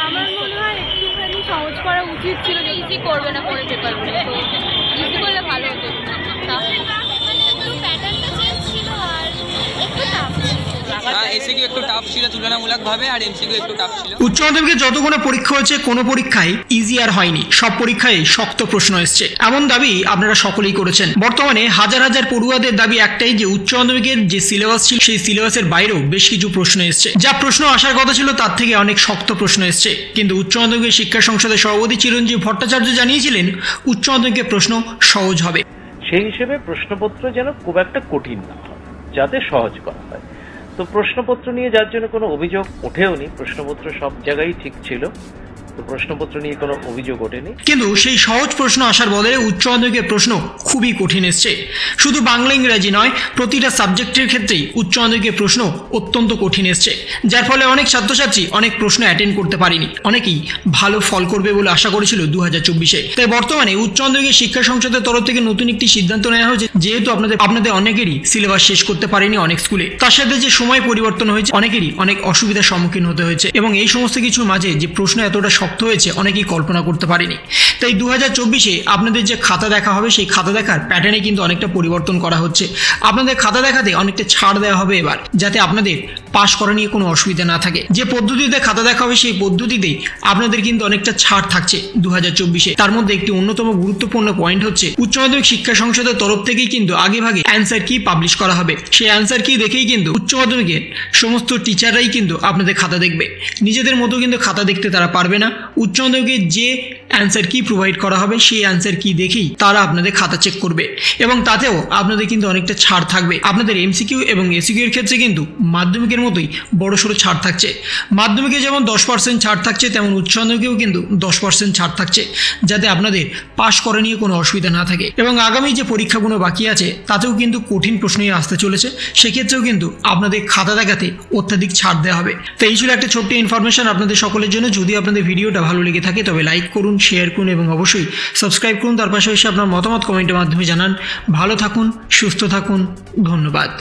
আমার মনে হয় একটুখানি সহজ করা উচিত ছিল, ইজি করবে না পরে পেপারগুলো, তো ইজি করলে ভালো হতো। এমসিকিউ একটু টাফ ছিল তুলনামূলকভাবে, আর এমসিকিউ একটু টাফ ছিল। উচ্চ মাধ্যমিকে যতগুলো পরীক্ষা হয়েছে কোনো পরীক্ষায় ইজি আর হয়নি, সব পরীক্ষায় শক্ত প্রশ্ন এসছে, এমন দাবি আপনারা সকলেই করেছেন। বর্তমানে হাজার হাজার পড়ুয়াদের দাবি একটাই যে উচ্চ মাধ্যমিকের যে সিলেবাস ছিল সেই সিলেবাসের বাইরেও বেশ কিছু প্রশ্ন এসছে, যা প্রশ্ন আসার কথা ছিল তার থেকে অনেক শক্ত প্রশ্ন এসছে। কিন্তু উচ্চ মাধ্যমিক শিক্ষা সংসদের সভাপতি চিরঞ্জীব ভট্টাচার্য জানিয়েছিলেন উচ্চ মাধ্যমিকের প্রশ্ন সহজ হবে। সেই হিসেবে প্রশ্নপত্র যেন খুব একটা কঠিন না হয়, যাতে সহজ করা হয়। তো প্রশ্নপত্র নিয়ে যার জন্য কোনো অভিযোগ ওঠেওনি, প্রশ্নপত্র সব জায়গায় ঠিক ছিল, তো প্রশ্নপত্র নিয়ে কোনো অভিযোগ ওঠেনি। কিন্তু সেই সহজ প্রশ্ন আসার বদলে উচ্চ মাধ্যমিকের প্রশ্ন খুবই কঠিন এসছে। শুধু বাংলা ইংরেজি নয়, প্রতিটা সাবজেক্টের ক্ষেত্রেই উচ্চ মাধ্যমিকের প্রশ্ন অত্যন্ত কঠিন এসছে, যার ফলে অনেক ছাত্রছাত্রী অনেক প্রশ্ন অ্যাটেন্ড করতে পারেনি, অনেকেই ভালো ফল করবে বলে আশা করেছিল 2024-এ। তাই বর্তমানে উচ্চ মাধ্যমিক শিক্ষা সংসদের তরফ থেকে নতুন একটি সিদ্ধান্ত নেওয়া হয়েছে, যেহেতু আপনাদের অনেকেরই সিলেবাস শেষ করতে পারেনি অনেক স্কুলে, তার সাথে যে সময় পরিবর্তন হয়েছে অনেকেরই অনেক অসুবিধার সম্মুখীন হতে হয়েছে, এবং এই সমস্ত কিছুর মাঝে যে প্রশ্ন এতটা শক্ত হয়েছে অনেকেই কল্পনা করতে পারেনি। তাই 2024-এ আপনাদের যে খাতা দেখা হবে সেই খাতা দেখার প্যাটার্নে কিন্তু অনেকটা পরিবর্তন করা হচ্ছে। আপনাদের খাতা দেখাতে অনেকটা ছাড় দেওয়া হবে এবার, যাতে আপনাদের পাশ করা নিয়ে কোনো অসুবিধা না থাকে। যে পদ্ধতিতে খাতা দেখা হবে সেই পদ্ধতিতেই আপনাদের কিন্তু অনেকটা ছাড় থাকছে 2024-এ। তার মধ্যে একটি অন্যতম গুরুত্বপূর্ণ পয়েন্ট হচ্ছে উচ্চ মাধ্যমিক শিক্ষা সংসদের তরফ থেকেই কিন্তু আগেভাগে অ্যান্সার কি পাবলিশ করা হবে। সেই অ্যান্সার কি দেখেই কিন্তু উচ্চ মাধ্যমিকের সমস্ত টিচাররাই কিন্তু আপনাদের খাতা দেখবে, নিজেদের মতো কিন্তু খাতা দেখতে তারা পারবে না। উচ্চ মাধ্যমিকের যে অ্যান্সার কি প্রোভাইড করা হবে সেই অ্যান্সার কি দেখেই তারা আপনাদের খাতা চেক করবে, এবং তাতেও আপনাদের কিন্তু অনেকটা ছাড় থাকবে। আপনাদের এমসিকিউ এবং এসিকিউ এর ক্ষেত্রে কিন্তু মাধ্যমিকের মতোই বড়সড় ছাড় থাকছে। মাধ্যমিকে যেমন 10% ছাড় থাকছে, তেমন উচ্চ মাধ্যমিকেও কিন্তু 10% ছাড় থাকছে, যাতে আপনাদের পাশ করা নিয়ে কোনো অসুবিধা না থাকে। এবং আগামী যে পরীক্ষাগুলো বাকি আছে তাতেও কিন্তু কঠিন প্রশ্নই আসতে চলেছে, সেক্ষেত্রেও কিন্তু আপনাদের খাতা দেখাতে অত্যাধিক ছাড় দেওয়া হবে। তো এই ছিল একটা ছোট্ট ইনফরমেশন আপনাদের সকলের জন্য। যদি আপনাদের ভিডিওটা ভালো লেগে থাকে তবে লাইক করুন, শেয়ার করুন এবং অবশ্যই সাবস্ক্রাইব করুন। তার পাশাপাশি আপনার মতামত কমেন্টের মাধ্যমে জানান। ভালো থাকুন, সুস্থ থাকুন, ধন্যবাদ।